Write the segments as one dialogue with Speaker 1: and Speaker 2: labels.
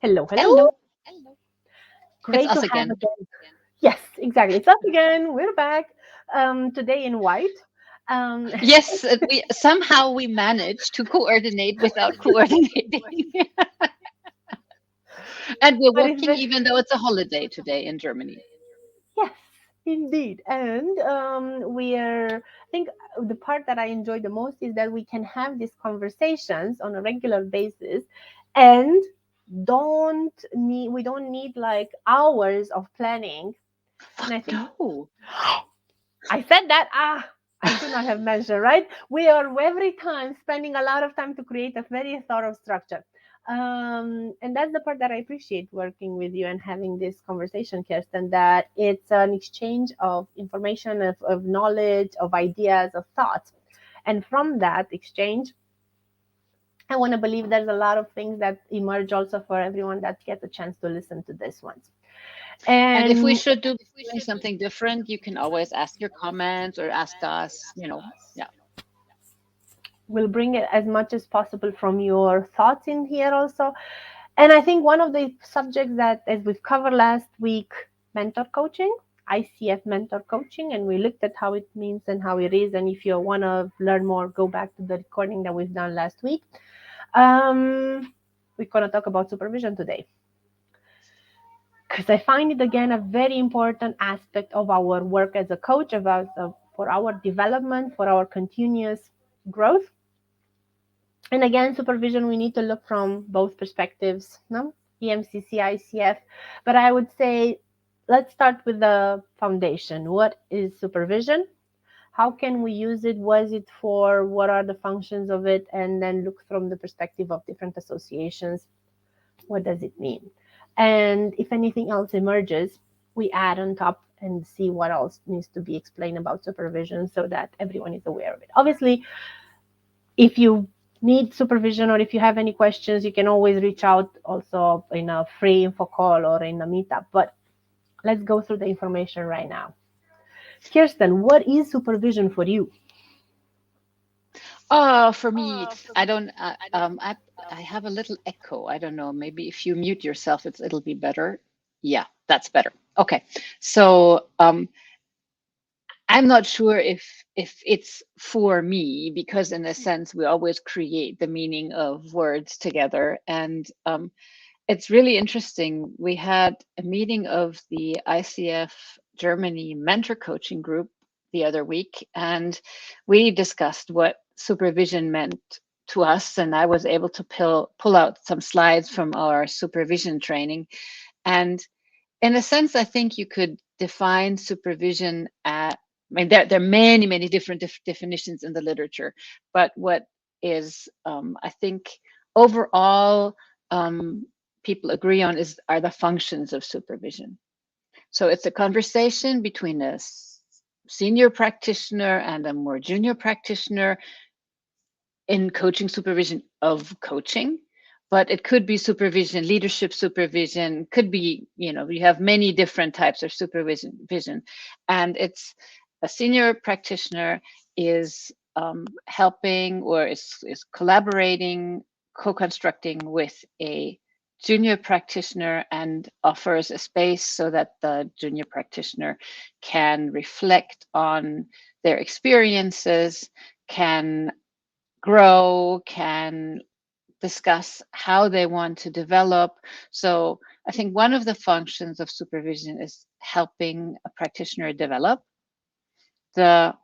Speaker 1: Hello, hello.
Speaker 2: Hello, it's
Speaker 1: Great to
Speaker 2: us
Speaker 1: have
Speaker 2: again.
Speaker 1: again. Yes, exactly. It's us again. We're back. Today in white. Um,
Speaker 2: Yes, we somehow we managed to coordinate without coordinating, and we're
Speaker 1: but it's
Speaker 2: working even though it's a holiday today in Germany.
Speaker 1: yes, indeed. And I think the part that I enjoy the most is that we can have these conversations on a regular basis, and we don't need like hours of planning. And
Speaker 2: Fuck
Speaker 1: I think
Speaker 2: no.
Speaker 1: I said that. I should not have mentioned, right? We are every time spending a lot of time to create a very thorough structure. And that's the part that I appreciate working with you and having this conversation, Kirsten, that it's an exchange of information, of knowledge, of ideas, of thoughts. And from that exchange, I want to believe there's a lot of things that emerge also for everyone that gets a chance to listen to this one.
Speaker 2: And if we
Speaker 1: And
Speaker 2: should do doing something different, you can always ask your comments or ask us. Yeah.
Speaker 1: we'll bring it as much as possible from your thoughts in here also. And I think one of the subjects that, as we've covered last week, mentor coaching, ICF mentor coaching, and we looked at how it means and how it is. And if you want to learn more, go back to the recording that we've done last week. We're going to talk about supervision today because I find it again a very important aspect of our work as a coach, for our development, for our continuous growth. And again, supervision, we need to look from both perspectives, no? EMCC, ICF. But I would say, let's start with the foundation. What is supervision? How can we use it? What is it for? What are the functions of it? And then look from the perspective of different associations. What does it mean? And if anything else emerges, we add on top and see what else needs to be explained about supervision so that everyone is aware of it. Obviously, if you need supervision or if you have any questions, you can always reach out also in a free info call or in a meetup. But let's go through the information right now. Kirsten, what is supervision for you?
Speaker 2: For me, I don't. I have a little echo. I don't know. Maybe if you mute yourself, it'll be better. Yeah, that's better. Okay. So, I'm not sure if it's for me because in a sense we always create the meaning of words together, and it's really interesting. We had a meeting of the ICF Germany mentor coaching group the other week, and we discussed what supervision meant to us, and I was able to pull out some slides from our supervision training. And in a sense, I think you could define supervision at, I mean, there are many, many different definitions in the literature, but what is, I think, overall, people agree on are the functions of supervision. So it's a conversation between a senior practitioner and a more junior practitioner in coaching supervision of coaching, but it could be supervision, leadership supervision, could be, you have many different types of supervision. And it's a senior practitioner is helping or is collaborating, co-constructing with a junior practitioner and offers a space so that the junior practitioner can reflect on their experiences, can grow, can discuss how they want to develop. So I think one of the functions of supervision is helping a practitioner develop. The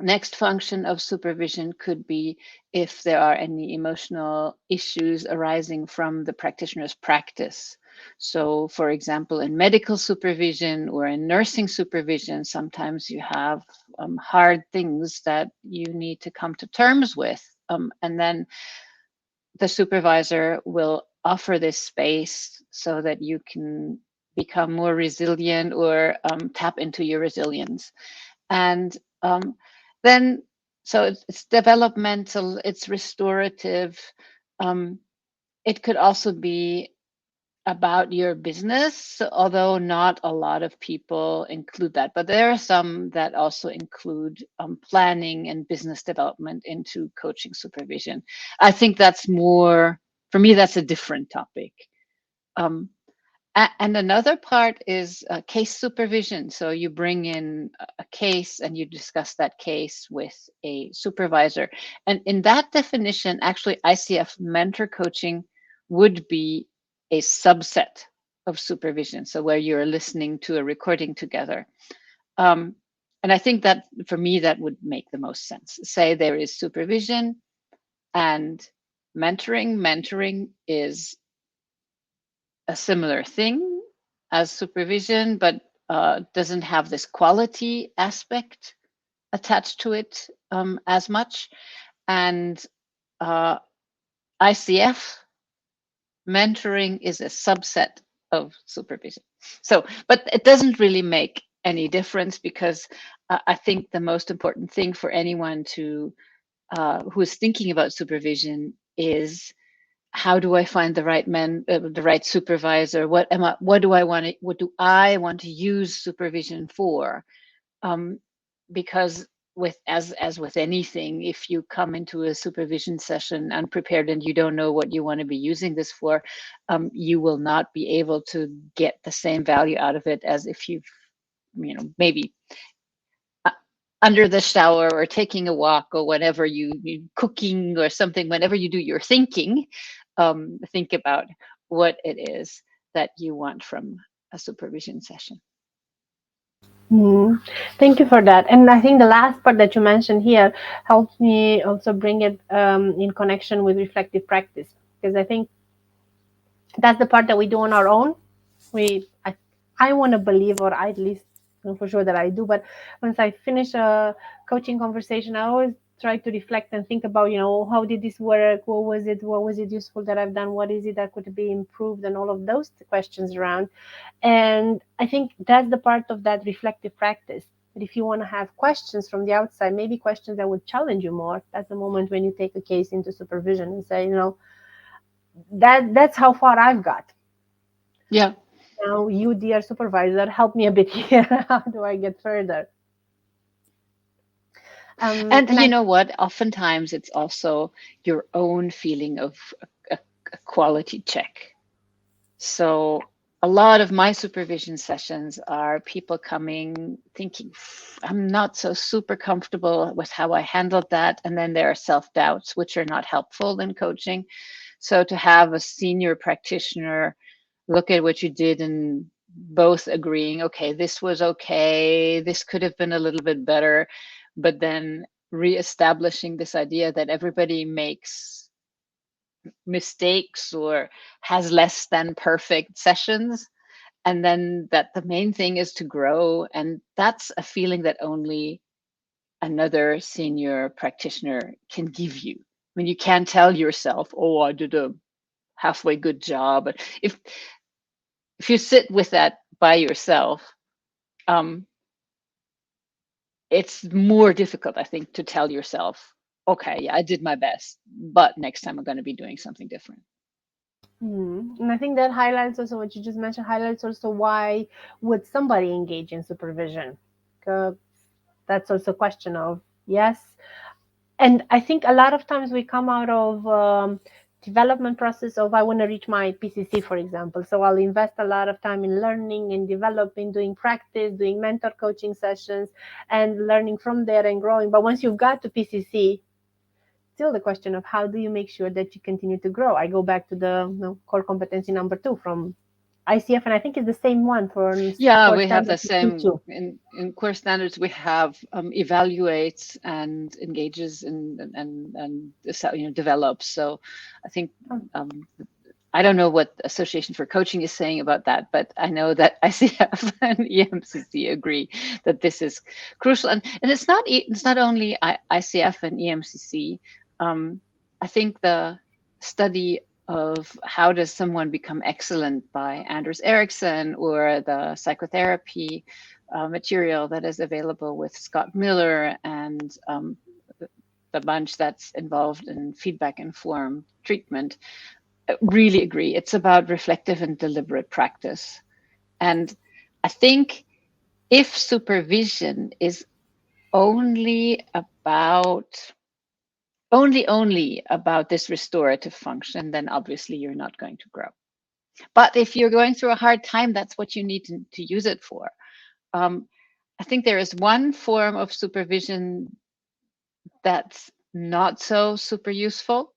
Speaker 2: next function of supervision could be if there are any emotional issues arising from the practitioner's practice. So, for example, in medical supervision or in nursing supervision, sometimes you have hard things that you need to come to terms with. And then the supervisor will offer this space so that you can become more resilient or tap into your resilience. And then, so it's developmental, it's restorative. Um, it could also be about your business, although not a lot of people include that. But there are some that also include planning and business development into coaching supervision. I think that's more, for me, that's a different topic. Um, and another part is case supervision. So you bring in a case and you discuss that case with a supervisor. And in that definition, actually, ICF mentor coaching would be a subset of supervision. So where you're listening to a recording together. Um, and I think that for me, that would make the most sense. Say there is supervision and mentoring. Mentoring is a similar thing as supervision, but doesn't have this quality aspect attached to it as much. And uh, ICF mentoring is a subset of supervision. So, but it doesn't really make any difference because I think the most important thing for anyone to who is thinking about supervision is how do I find the right supervisor? What am I? What do I want to? What do I want to use supervision for? Um, because with as with anything, if you come into a supervision session unprepared and you don't know what you want to be using this for, you will not be able to get the same value out of it as if you've maybe uh, under the shower or taking a walk or whatever you cooking or something, whenever you do your thinking, think about what it is that you want from a supervision session.
Speaker 1: Mhm. Thank you for that. And I think the last part that you mentioned here helps me also bring it in connection with reflective practice, because I think that's the part that we do on our own. We i, I want to believe, or I at least know for sure that I do, but once I finish a coaching conversation, I always try to reflect and think about, how did this work, what was it useful that I've done, what is it that could be improved, and all of those questions around. And I think that's the part of that reflective practice, that if you want to have questions from the outside, maybe questions that would challenge you more, that's the moment when you take a case into supervision and say, that's how far I've got.
Speaker 2: Yeah.
Speaker 1: Now, you, dear supervisor, help me a bit here. How do I get further?
Speaker 2: And
Speaker 1: And
Speaker 2: you
Speaker 1: I,
Speaker 2: know what? Oftentimes it's also your own feeling of a, a quality check. So a lot of my supervision sessions are people coming thinking, I'm not so super comfortable with how I handled that. And then there are self doubts, which are not helpful in coaching. So to have a senior practitioner look at what you did and both agreeing, okay, this was okay, this could have been a little bit better, but then reestablishing this idea that everybody makes mistakes or has less than perfect sessions, and then that the main thing is to grow. And that's a feeling that only another senior practitioner can give you. I mean, you can't tell yourself, oh, I did a halfway good job. But if you sit with that by yourself, um, it's more difficult, I think, to tell yourself, okay, yeah, I did my best, but next time I'm going to be doing something different.
Speaker 1: and I think that highlights also what you just mentioned, highlights also why would somebody engage in supervision? 'Cause that's also a question of, yes. And I think a lot of times we come out of development process of, I want to reach my PCC, for example. So I'll invest a lot of time in learning and developing, doing practice, doing mentor coaching sessions, and learning from there and growing. But once you've got to PCC, still the question of how do you make sure that you continue to grow. I go back to the core competency number 2 from ICF, and I think it's the same one for
Speaker 2: Yeah,
Speaker 1: core
Speaker 2: we have the
Speaker 1: standards
Speaker 2: same
Speaker 1: P2.
Speaker 2: in core standards. We have evaluates and engages and develops. So I think um, I don't know what the Association for Coaching is saying about that, but I know that ICF and EMCC agree that this is crucial. And it's not only ICF and EMCC. I think the study of how does someone become excellent by Anders Ericsson, or the psychotherapy material that is available with Scott Miller and the bunch that's involved in feedback informed treatment, really agree. It's about reflective and deliberate practice. And I think if supervision is only about only about this restorative function, then obviously you're not going to grow. But if you're going through a hard time, that's what you need to use it for. Um, I think there is one form of supervision that's not so super useful,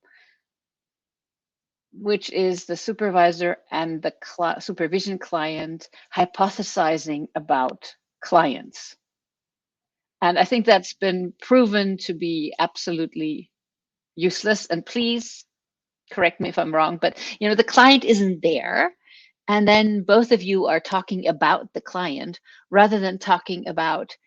Speaker 2: which is the supervisor and the supervision client hypothesizing about clients. And I think that's been proven to be absolutely useless. And please correct me if I'm wrong, but the client isn't there. And then both of you are talking about the client rather than talking about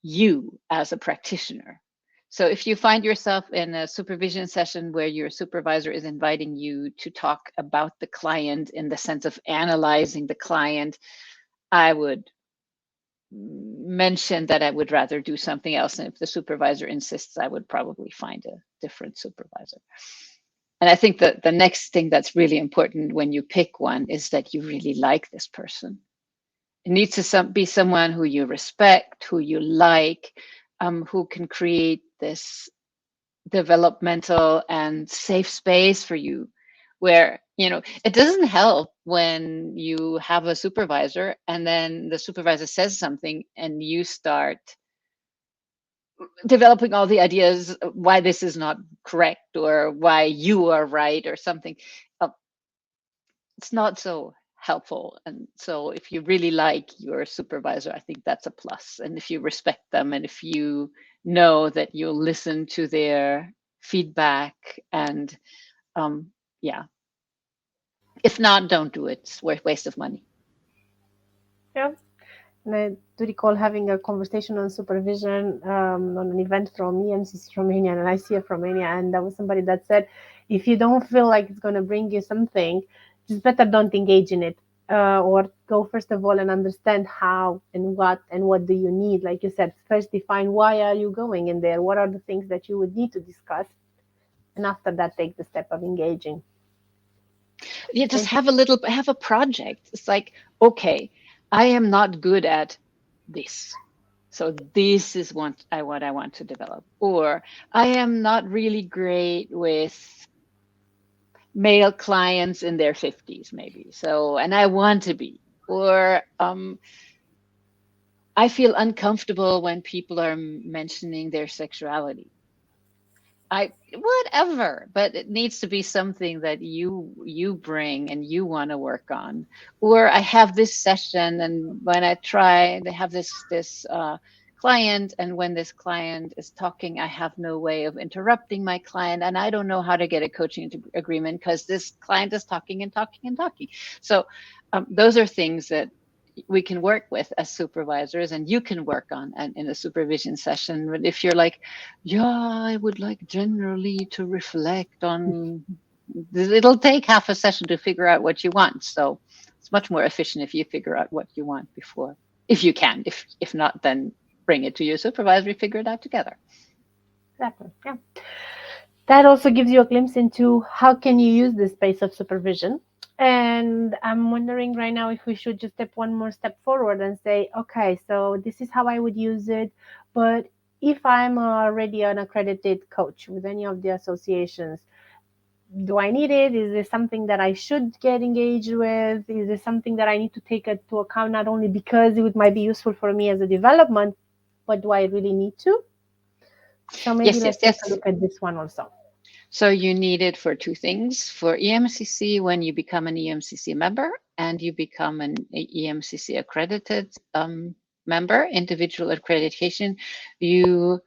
Speaker 2: you as a practitioner. So if you find yourself in a supervision session where your supervisor is inviting you to talk about the client in the sense of analyzing the client, I would mention that I would rather do something else. And if the supervisor insists, I would probably find a different supervisor. And I think that the next thing that's really important when you pick one is that you really like this person. It needs to be someone who you respect, who you like, who can create this developmental and safe space for you where it doesn't help when you have a supervisor and then the supervisor says something and you start developing all the ideas why this is not correct or why you are right or something. Uh, it's not so helpful. And so if you really like your supervisor, I think that's a plus. And if you respect them and if you know that you'll listen to their feedback and yeah, if not, don't do it. It's worth waste of money.
Speaker 1: Yeah. And I do recall having a conversation on supervision on an event from EMCC Romania and ICF Romania, and there was somebody that said, if you don't feel like it's going to bring you something, just better don't engage in it. Or go first of all and understand how and what do you need. Like you said, first define why are you going in there. What are the things that you would need to discuss, and after that, take the step of engaging.
Speaker 2: You just
Speaker 1: And
Speaker 2: have a project. It's like, okay, I am not good at this. So this is what I want to develop. Or I am not really great with male clients in their 50s, maybe. So, and I want to be. Or I feel uncomfortable when people are mentioning their sexuality. I whatever, but it needs to be something that you bring and you want to work on. Or I have this session, and when I try, they have this client, and when this client is talking, I have no way of interrupting my client, and I don't know how to get a coaching agreement because this client is talking and talking and talking. So those are things that we can work with as supervisors and you can work on and in a supervision session. But if you're like, yeah, I would like generally to reflect on, it'll take half a session to figure out what you want. So it's much more efficient if you figure out what you want before, if you can. If not, then bring it to your supervisor, figure it out together.
Speaker 1: exactly, yeah. That also gives you a glimpse into how can you use this space of supervision. And I'm wondering right now if we should just step one more step forward and say, okay, so this is how I would use it. But if I'm already an accredited coach with any of the associations, do I need it? Is this something that I should get engaged with? Is this something that I need to take into account not only because it might be useful for me as a development, but do I really need to? So maybe
Speaker 2: Yes, yes,
Speaker 1: let's take a
Speaker 2: yes.
Speaker 1: look at this one also.
Speaker 2: So you need it for two things. For EMCC, when you become an EMCC member and you become an EMCC accredited member, individual accreditation, you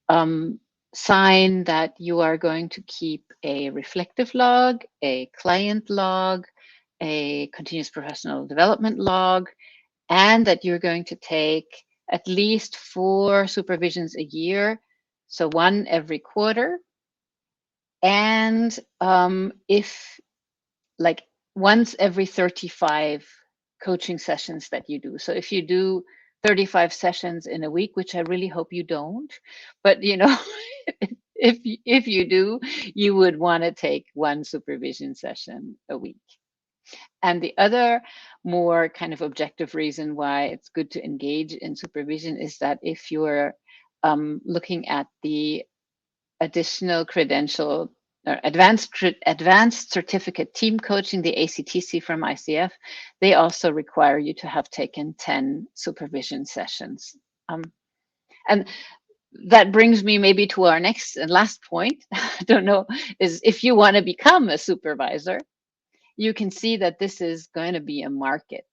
Speaker 2: um, sign that you are going to keep a reflective log, a client log, a continuous professional development log, and that you're going to take at least 4 supervisions a year, so one every quarter. And if like once every 35 coaching sessions that you do. So if you do 35 sessions in a week, which I really hope you don't, but if you do, you would want to take one supervision session a week. And the other more kind of objective reason why it's good to engage in supervision is that if you're looking at the additional credential advanced certificate team coaching, the ACTC from ICF, they also require you to have taken 10 supervision sessions. And that brings me maybe to our next and last point. I don't know, is if you want to become a supervisor, you can see that this is going to be a market.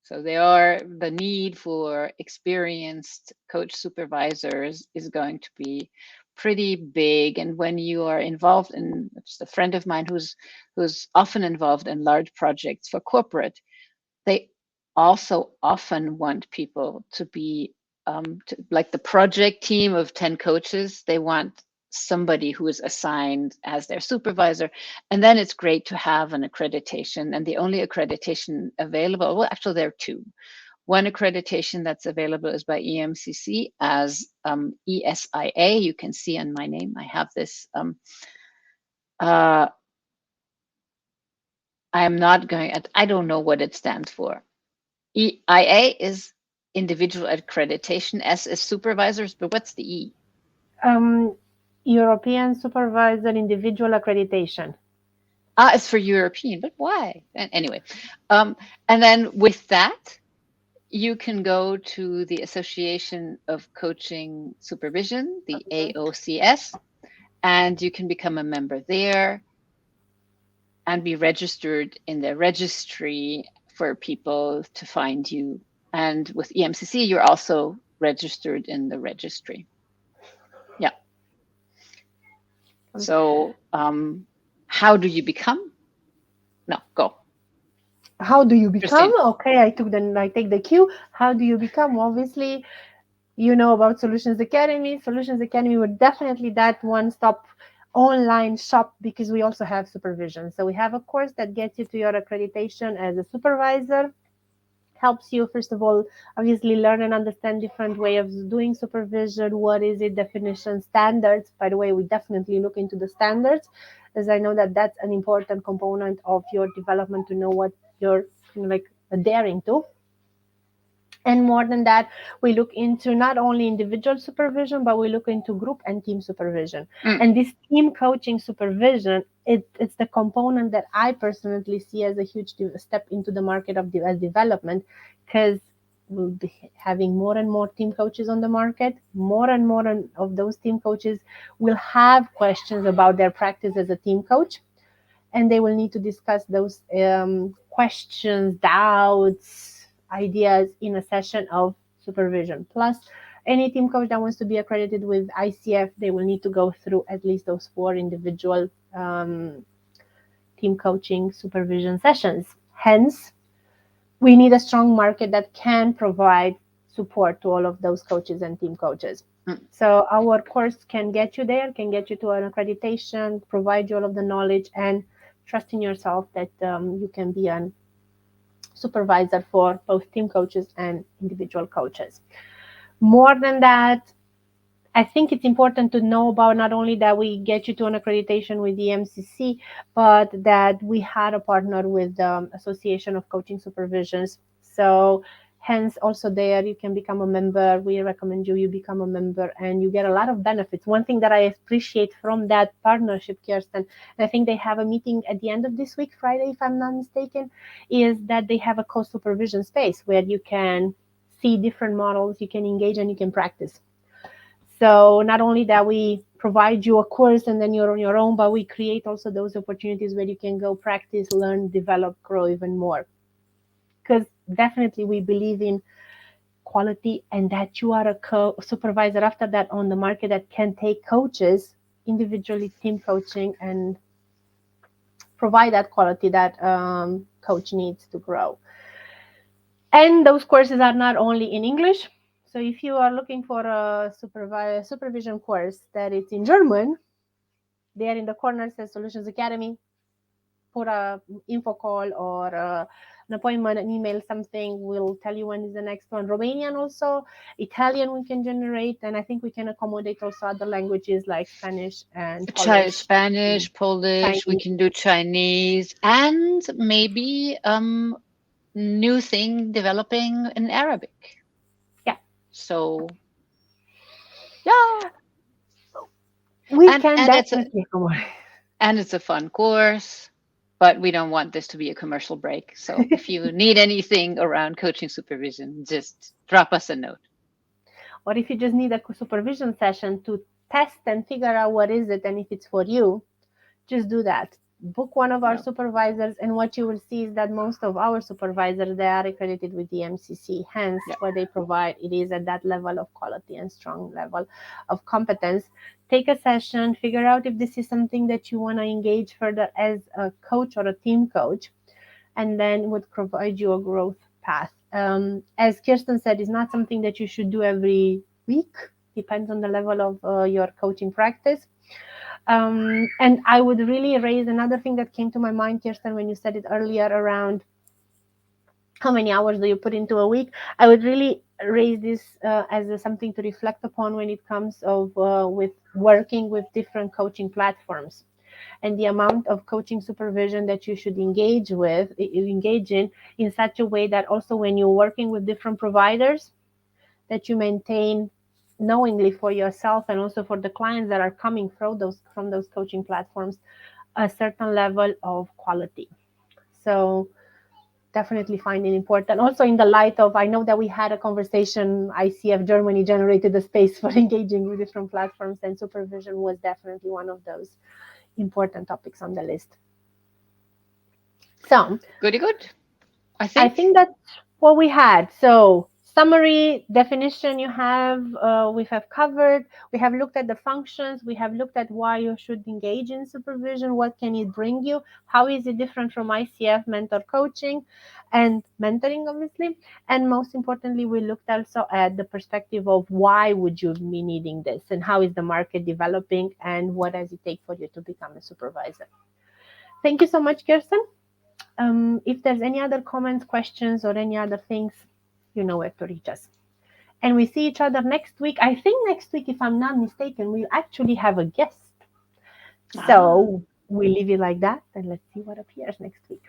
Speaker 2: So the need for experienced coach supervisors is going to be pretty big. And when you are involved in, just a friend of mine who's often involved in large projects for corporate, they also often want people to be like the project team of 10 coaches. They want somebody who is assigned as their supervisor. And then it's great to have an accreditation. And the only accreditation available, well, actually, there are two. One accreditation that's available is by EMCC as ESIA. You can see on my name, I have this. Uh, I'm not going, I don't know what it stands for. EIA is individual accreditation, S is supervisors, but what's the E?
Speaker 1: Um, European Supervisor Individual Accreditation.
Speaker 2: Ah, it's for European, but why? Anyway, and then with that, you can go to the Association of Coaching Supervision, the AOCS, and you can become a member there and be registered in the registry for people to find you. And with EMCC, you're also registered in the registry. Yeah. So, how do you become? No, go,
Speaker 1: How do you become?
Speaker 2: Christine.
Speaker 1: Okay, I take the cue. How do you become? Obviously, you know about Solutions Academy. Solutions Academy would definitely that one-stop online shop because we also have supervision. So we have a course that gets you to your accreditation as a supervisor, helps you first of all obviously learn and understand different way of doing supervision. What is it? Definition, standards. By the way, we definitely look into the standards, as I know that that's an important component of your development to know what you're like adhering to. And more than that, we look into not only individual supervision, but we look into group and team supervision.
Speaker 2: Mm,
Speaker 1: And this team coaching supervision, it's the component that I personally see as a huge step into the market of as development, because we'll be having more and more team coaches on the market. More and more of those team coaches will have questions about their practice as a team coach, and they will need to discuss those questions, doubts, ideas in a session of supervision. Plus, any team coach that wants to be accredited with ICF, they will need to go through at least those 4 individual team coaching supervision sessions. Hence, we need a strong market that can provide support to all of those coaches and team coaches.
Speaker 2: mm.
Speaker 1: So our course can get you there, can get you to an accreditation, provide you all of the knowledge, and trust in yourself that you can be a supervisor for both team coaches and individual coaches. More than that, I think it's important to know about not only that we get you to an accreditation with the MCC, but that we had a partner with the Association of Coaching Supervisions. So hence also there you can become a member. We recommend you become a member and you get a lot of benefits. One thing that I appreciate from that partnership, Kirsten, and I think they have a meeting at the end of this week, Friday, if I'm not mistaken, is that they have a co-supervision space where you can see different models, you can engage and you can practice. So not only that we provide you a course and then you're on your own, but we create also those opportunities where you can go practice, learn, develop, grow even more. Because definitely we believe in quality and that you are a supervisor after that on the market that can take coaches individually, team coaching, and provide that quality that coach needs to grow. And those courses are not only in English. So if you are looking for a supervision course that it's in German, there in the corner says Solutions Academy. Put a info call or an appointment, an email, something. We'll tell you when is the next one. Romanian also, Italian we can generate, and I think we can accommodate also other languages like Spanish and Polish,
Speaker 2: Spanish, Polish, we
Speaker 1: Chinese.
Speaker 2: can do Chinese, and maybe new thing developing in Arabic.
Speaker 1: Yeah,
Speaker 2: So yeah,
Speaker 1: we can
Speaker 2: and it's
Speaker 1: definitely accommodate.
Speaker 2: And it's a fun course, but we don't want this to be a commercial break. So if you need anything around coaching supervision, just drop us a note.
Speaker 1: Or if you just need a supervision session to test and figure out what is it and if it's for you, just do that. Book one of our
Speaker 2: Yeah.
Speaker 1: supervisors, and what you will see is that most of our supervisors, they are accredited with the MCC. Hence,
Speaker 2: Yeah.
Speaker 1: what they provide, it is at that level of quality and strong level of competence. Take a session, figure out if this is something that you want to engage further as a coach or a team coach, and then would provide you a growth path. As Kirsten said, it's not something that you should do every week. Depends on the level of your coaching practice. And I would really raise another thing that came to my mind, Kirsten, when you said it earlier around how many hours do you put into a week. I would really raise this as something to reflect upon when it comes of with working with different coaching platforms, and the amount of coaching supervision that you should engage in such a way that also when you're working with different providers, that you maintain knowingly for yourself and also for the clients that are coming from those coaching platforms a certain level of quality. So definitely find it important. Also, in the light of, I know that we had a conversation, ICF Germany generated a space for engaging with different platforms, and supervision was definitely one of those important topics on the list. So
Speaker 2: Goody good, I
Speaker 1: I
Speaker 2: think.
Speaker 1: think that's what we had. So summary definition you have we have covered. We have looked at the functions. We have looked at why you should engage in supervision. What can it bring you? How is it different from ICF mentor coaching and mentoring, obviously? And most importantly, we looked also at the perspective of why would you be needing this, and how is the market developing, and what does it take for you to become a supervisor. Thank you so much, Kirsten. If there's any other comments, questions, or any other things, you know where to reach us. And we see each other next week. I think next week, if I'm not mistaken, we'll actually have a guest.
Speaker 2: Ah,
Speaker 1: So we leave it like that, and let's see what appears next week.